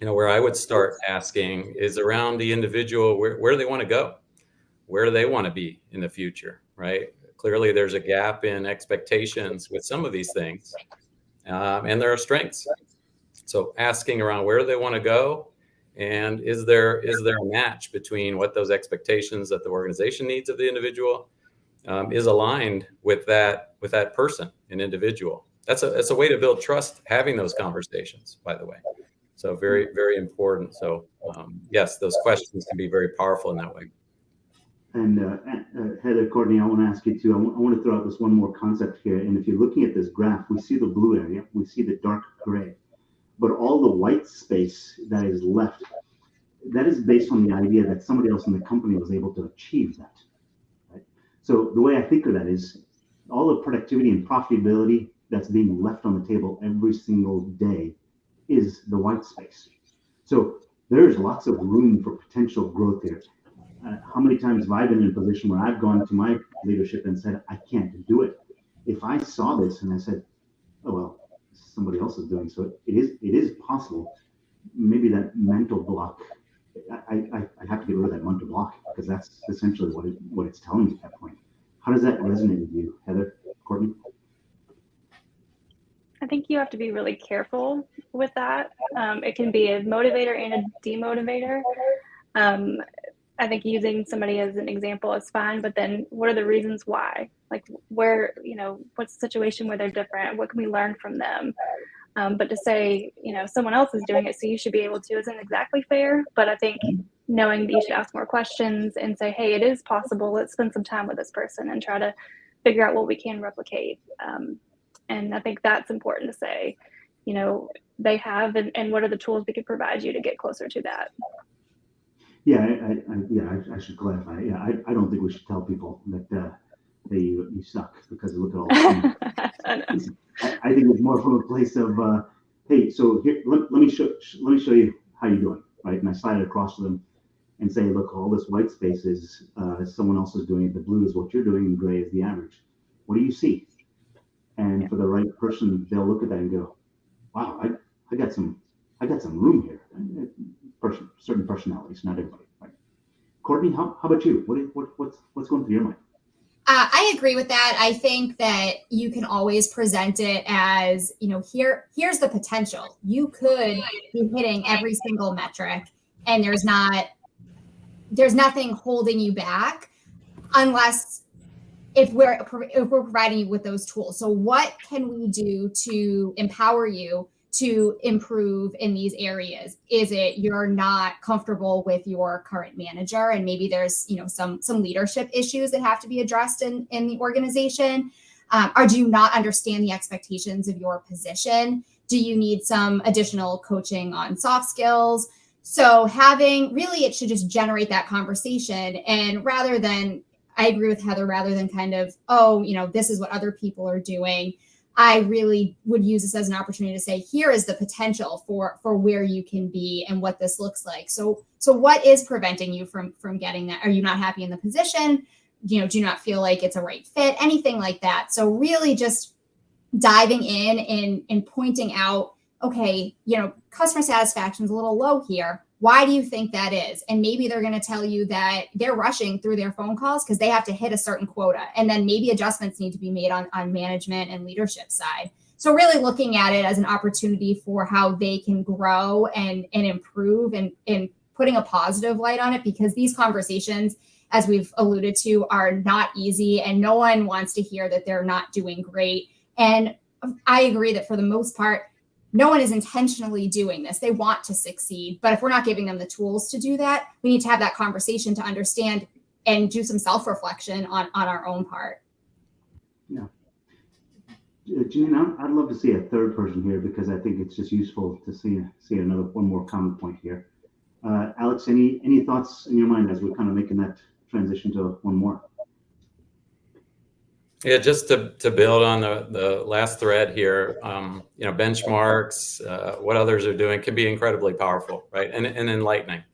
where I would start asking is around the individual, where do they want to go? Where do they want to be in the future, right? Clearly, there's a gap in expectations with some of these things, and there are strengths. So asking around where do they want to go, and is there a match between what those expectations that the organization needs of the individual is aligned with that person, an individual. That's a way to build trust, having those conversations, by the way. So very, very important. So yes, those questions can be very powerful in that way. And Heather, Courtney, I want to ask you too. I want to throw out this one more concept here. And if you're looking at this graph, we see the blue area, we see the dark gray, but all the white space that is left, that is based on the idea that somebody else in the company was able to achieve that. Right? So the way I think of that is all the productivity and profitability that's being left on the table every single day is the white space. So there's lots of room for potential growth here. How many times have I been in a position where I've gone to my leadership and said, I can't do it? If I saw this and I said, oh, well, somebody else is doing. So it is possible. Maybe that mental block, I have to get rid of that mental block, because that's essentially what it's telling me at that point. How does that resonate with you, Heather, Courtney? I think you have to be really careful with that. It can be a motivator and a demotivator. I think using somebody as an example is fine, but then what are the reasons why? Like where, what's the situation where they're different? What can we learn from them? But to say, someone else is doing it, so you should be able to, isn't exactly fair. But I think knowing that you should ask more questions and say, hey, it is possible. Let's spend some time with this person and try to figure out what we can replicate. And I think that's important to say, they have, and what are the tools we could provide you to get closer to that. Yeah, I should clarify. Yeah, I don't think we should tell people that you suck because look at all the I think it's more from a place of, hey, so here, let me show you how you're doing, right? And I slide it across to them and say, look, all this white space is someone else is doing it. The blue is what you're doing, and gray is the average. What do you see? And for the right person, they'll look at that and go, wow, I got some room here. Certain personalities, not everybody. Right? Courtney, how about you? What's going through your mind? I agree with that. I think that you can always present it as, here's the potential. You could be hitting every single metric, and there's nothing holding you back, unless if we're providing you with those tools. So what can we do to empower you to improve in these areas? Is it you're not comfortable with your current manager, and maybe there's some leadership issues that have to be addressed in the organization? Or do you not understand the expectations of your position? Do you need some additional coaching on soft skills? So it should just generate that conversation. And rather than, I agree with Heather, rather than kind of, this is what other people are doing, I really would use this as an opportunity to say, here is the potential for where you can be and what this looks like. So what is preventing you from getting that? Are you not happy in the position? Do you not feel like it's a right fit? Anything like that. So really just diving in and pointing out, okay, customer satisfaction is a little low here. Why do you think that is? And maybe they're going to tell you that they're rushing through their phone calls because they have to hit a certain quota. And then maybe adjustments need to be made on management and leadership side. So really looking at it as an opportunity for how they can grow and improve and putting a positive light on it, because these conversations, as we've alluded to, are not easy, and no one wants to hear that they're not doing great. And I agree that for the most part, no one is intentionally doing this. They want to succeed. But if we're not giving them the tools to do that, we need to have that conversation to understand and do some self-reflection on our own part. Yeah. Janine, I'd love to see a third person here, because I think it's just useful to see one more common point here. Alex, any thoughts in your mind as we're kind of making that transition to one more? Yeah, just to build on the last thread here, benchmarks, what others are doing can be incredibly powerful, right? And enlightening.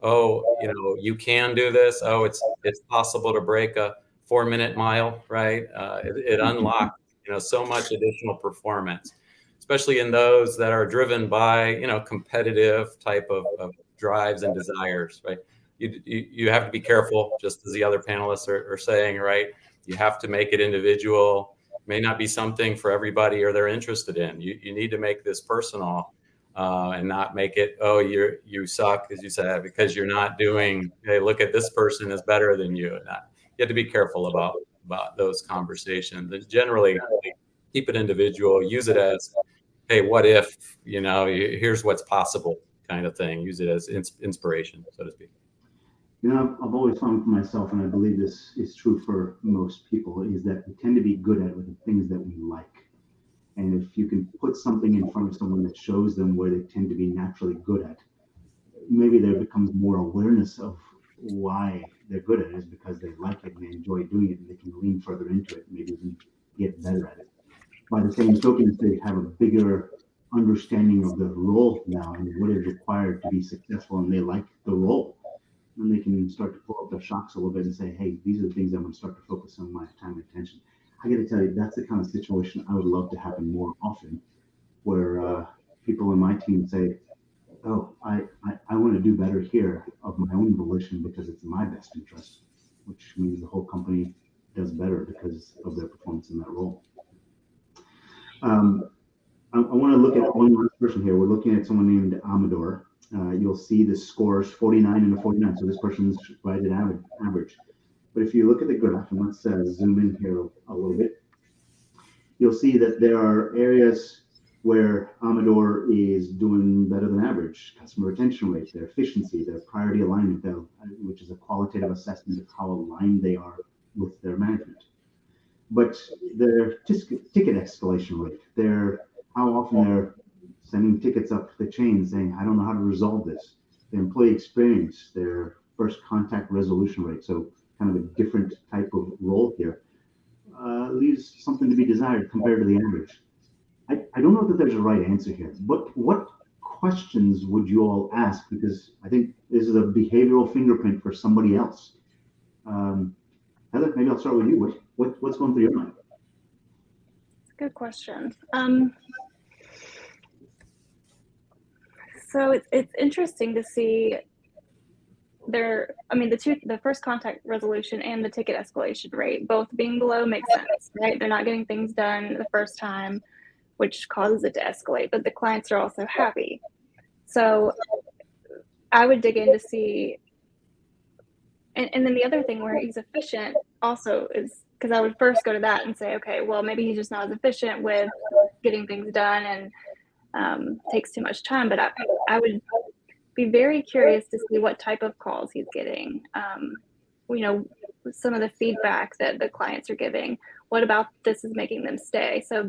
Oh, you can do this. Oh, it's possible to break a 4-minute mile, right? It unlocks, so much additional performance, especially in those that are driven by, competitive type of drives and desires, right? You have to be careful, just as the other panelists are saying, right? You have to make it individual. It may not be something for everybody or they're interested in. You need to make this personal and not make it, oh, you suck, as you said, because you're not doing, hey, look at this person is better than you. You have to be careful about those conversations, and generally keep it individual. Use it as, hey, what if, here's what's possible kind of thing. Use it as inspiration, so to speak. I've always found for myself, and I believe this is true for most people, is that we tend to be good at the things that we like. And if you can put something in front of someone that shows them where they tend to be naturally good at, maybe there becomes more awareness of why they're good at it, is because they like it and they enjoy doing it, and they can lean further into it, maybe even get better at it. By the same token, they have a bigger understanding of the role now and what is required to be successful, and they like the role. And they can start to pull up their shocks a little bit and say, hey, these are the things I'm going to start to focus on my time and attention. I got to tell you, that's the kind of situation I would love to happen more often, where people in my team say, oh, I want to do better here of my own volition because it's in my best interest, which means the whole company does better because of their performance in that role. I want to look at one last person here. We're looking at someone named Amador. You'll see the scores 49 and a 49. So this person's right at average. But if you look at the graph, and let's zoom in here a little bit, you'll see that there are areas where Amador is doing better than average. Customer retention rate, their efficiency, their priority alignment, which is a qualitative assessment of how aligned they are with their management. But their ticket escalation rate, how often they're sending tickets up the chain saying, I don't know how to resolve this. The employee experience, their first contact resolution rate, so kind of a different type of role here, leaves something to be desired compared to the average. I don't know that there's a right answer here, but what questions would you all ask? Because I think this is a behavioral fingerprint for somebody else. Heather, maybe I'll start with you. What's going through your mind? Good question. So it's interesting to see the first contact resolution and the ticket escalation rate both being below makes sense, right? They're not getting things done the first time, which causes it to escalate, but the clients are also happy. So I would dig in to see, and then the other thing where he's efficient also is, because I would first go to that and say, okay, well, maybe he's just not as efficient with getting things done and takes too much time. But I would be very curious to see what type of calls he's getting. Some of the feedback that the clients are giving. What about this is making them stay? So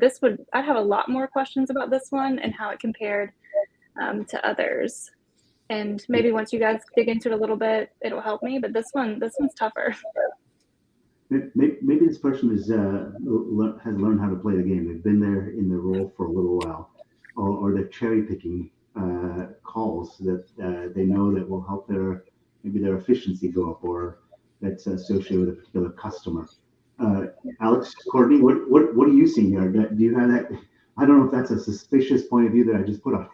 I'd have a lot more questions about this one and how it compared to others. And maybe once you guys dig into it a little bit, it'll help me. But this one's tougher. Maybe this person has learned how to play the game. They've been there in the role for a little while, or they're cherry picking calls that they know that will help their efficiency go up, or that's associated with a particular customer. Alex, Courtney, what are you seeing here? Do you have that? I don't know if that's a suspicious point of view that I just put on.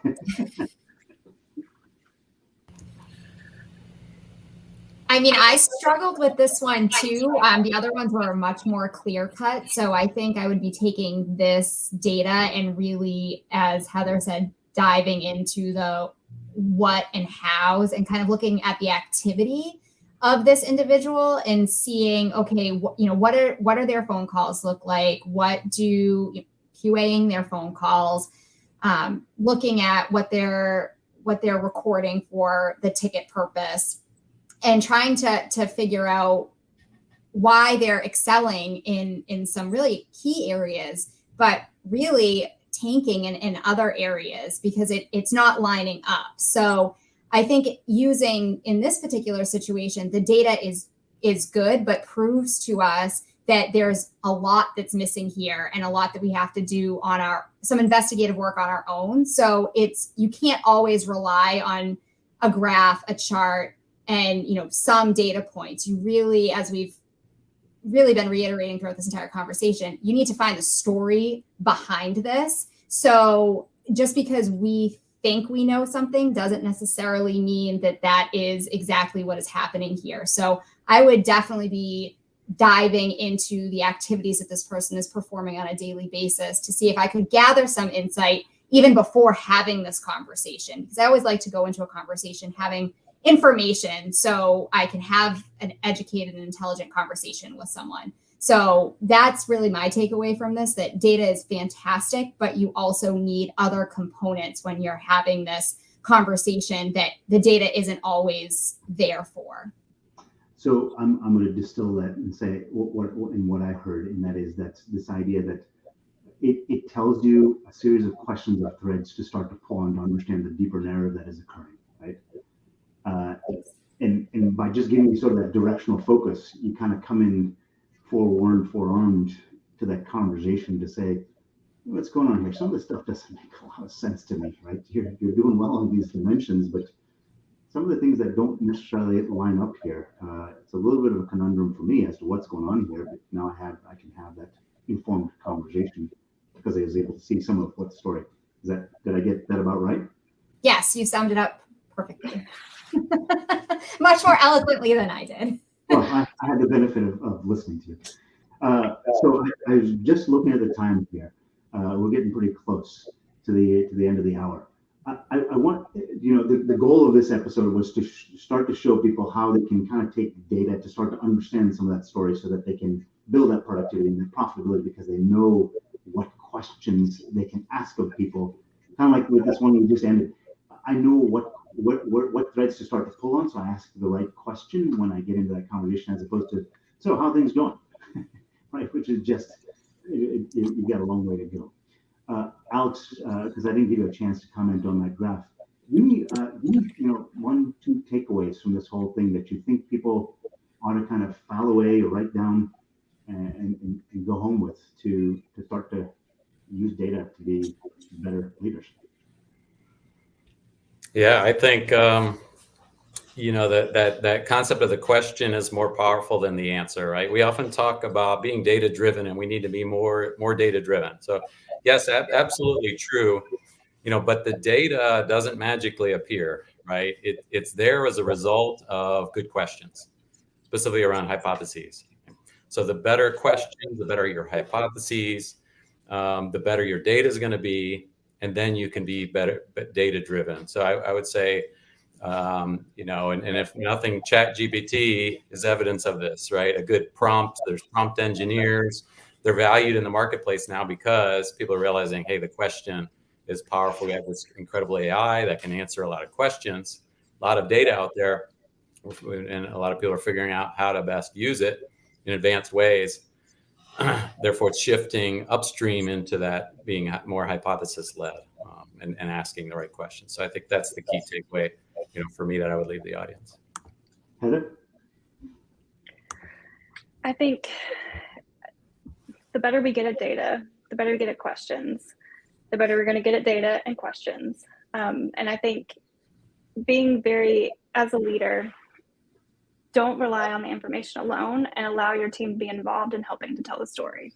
I mean, I struggled with this one too. The other ones were much more clear cut. So I think I would be taking this data and really, as Heather said, diving into the what and hows and kind of looking at the activity of this individual and seeing, okay, what are their phone calls look like? QAing their phone calls, looking at what they're recording for the ticket purpose, and trying to figure out why they're excelling in some really key areas, but really tanking in other areas because it's not lining up. So I think using, in this particular situation, the data is good, but proves to us that there's a lot that's missing here and a lot that we have to do on some investigative work on our own. So you can't always rely on a graph, a chart, and some data points. You really, as we've really been reiterating throughout this entire conversation, you need to find the story behind this. So just because we think we know something doesn't necessarily mean that is exactly what is happening here. So I would definitely be diving into the activities that this person is performing on a daily basis to see if I could gather some insight even before having this conversation. Because I always like to go into a conversation having information so I can have an educated and intelligent conversation with someone. So that's really my takeaway from this, that data is fantastic, but you also need other components when you're having this conversation that the data isn't always there for. So I'm going to distill that and say what I heard, and that's this idea that it tells you a series of questions or threads to start to pull on to understand the deeper narrative that is occurring, right? And by just giving you sort of that directional focus, you kind of come in forearmed to that conversation to say, what's going on here? Some of this stuff doesn't make a lot of sense to me, right? You're doing well on these dimensions, but some of the things that don't necessarily line up here, it's a little bit of a conundrum for me as to what's going on here. But now I can have that informed conversation because I was able to see some of what the story. Did I get that about right? Yes, you summed it up perfectly. Much more eloquently than I did. Well, I had the benefit of listening to you. So I was just looking at the time here. We're getting pretty close to the end of the hour. I want, the goal of this episode was to start to show people how they can kind of take data to start to understand some of that story so that they can build that productivity and that profitability because they know what questions they can ask of people. Kind of like with this one we just ended. I know what threads to start to pull on, so I ask the right question when I get into that conversation as opposed to, so how are things going? Right, which is just, you've got a long way to go. Alex, because I didn't give you a chance to comment on that graph, give me 1, 2 takeaways from this whole thing that you think people ought to kind of file away or write down and go home with to start to use data to be better leaders. Yeah, I think that concept of the question is more powerful than the answer, right? We often talk about being data driven, and we need to be more data driven. So yes, absolutely true. But the data doesn't magically appear, right? It's there as a result of good questions, specifically around hypotheses. So the better questions, the better your hypotheses, the better your data is going to be, and then you can be better data driven. So I would say, and if nothing, ChatGPT is evidence of this, right? A good prompt, there's prompt engineers, they're valued in the marketplace now because people are realizing, hey, the question is powerful. We have this incredible AI that can answer a lot of questions, a lot of data out there, and a lot of people are figuring out how to best use it in advanced ways. Therefore, it's shifting upstream into that being more hypothesis-led and asking the right questions. So I think that's the key takeaway, for me that I would leave the audience. Heather? I think the better we get at data, the better we get at questions, the better we're going to get at data and questions. And I think being as a leader, don't rely on the information alone and allow your team to be involved in helping to tell the story,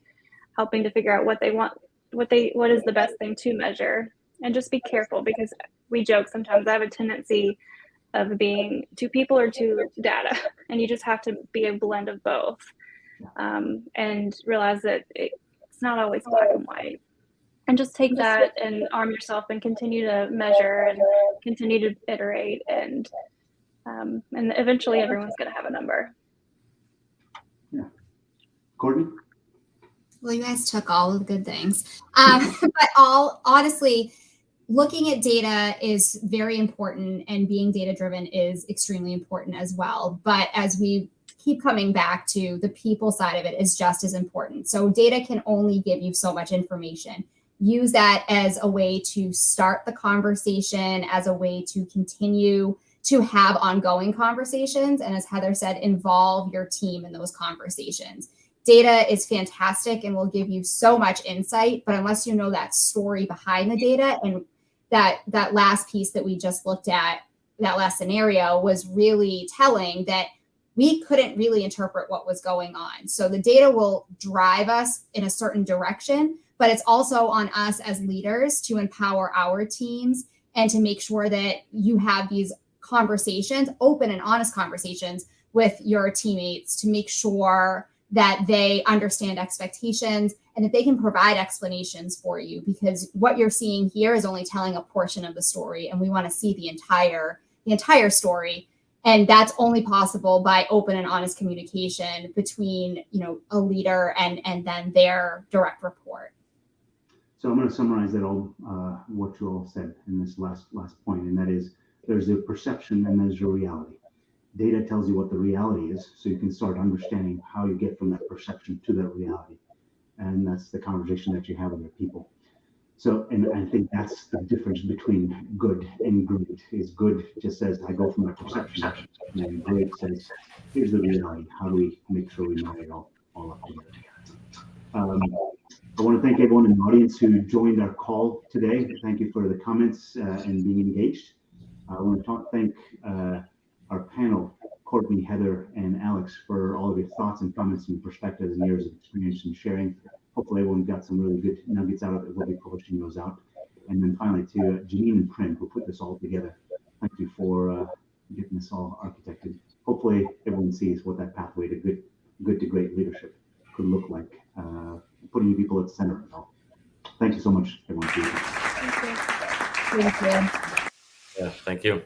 helping to figure out what they want, what is the best thing to measure, and just be careful because we joke sometimes. I have a tendency of being too people or too data, and you just have to be a blend of both, and realize that it's not always black and white. And just take that and arm yourself and continue to measure and continue to iterate and eventually everyone's going to have a number. Yeah. Courtney? Well, you guys took all of the good things. But honestly, looking at data is very important, and being data driven is extremely important as well. But as we keep coming back to, the people side of it is just as important. So data can only give you so much information. Use that as a way to start the conversation, as a way to continue to have ongoing conversations. And as Heather said, involve your team in those conversations. Data is fantastic and will give you so much insight, but unless you know that story behind the data, and that last piece that we just looked at, that last scenario was really telling that we couldn't really interpret what was going on. So the data will drive us in a certain direction, but it's also on us as leaders to empower our teams and to make sure that you have these conversations, open and honest conversations with your teammates, to make sure that they understand expectations and that they can provide explanations for you, because what you're seeing here is only telling a portion of the story, and we want to see the entire story. And that's only possible by open and honest communication between, a leader and then their direct report. So I'm going to summarize that all, what you all said in this last point, and that is, there's a perception and there's a reality. Data tells you what the reality is, so you can start understanding how you get from that perception to that reality. And that's the conversation that you have with your people. So, and I think that's the difference between good and great. Is good just says, I go from my perception, and great says, here's the reality. How do we make sure we marry it all up together? I want to thank everyone in the audience who joined our call today. Thank you for the comments and being engaged. I want to thank our panel, Courtney, Heather, and Alex, for all of your thoughts and comments and perspectives and years of experience and sharing. Hopefully everyone got some really good nuggets out of it. We'll be publishing those out. And then finally to Janine and Prim, who put this all together. Thank you for getting this all architected. Hopefully everyone sees what that pathway to good to great leadership could look like, putting people at the center of it all. Thank you so much, everyone. Thank you. Thank you. Yeah, thank you.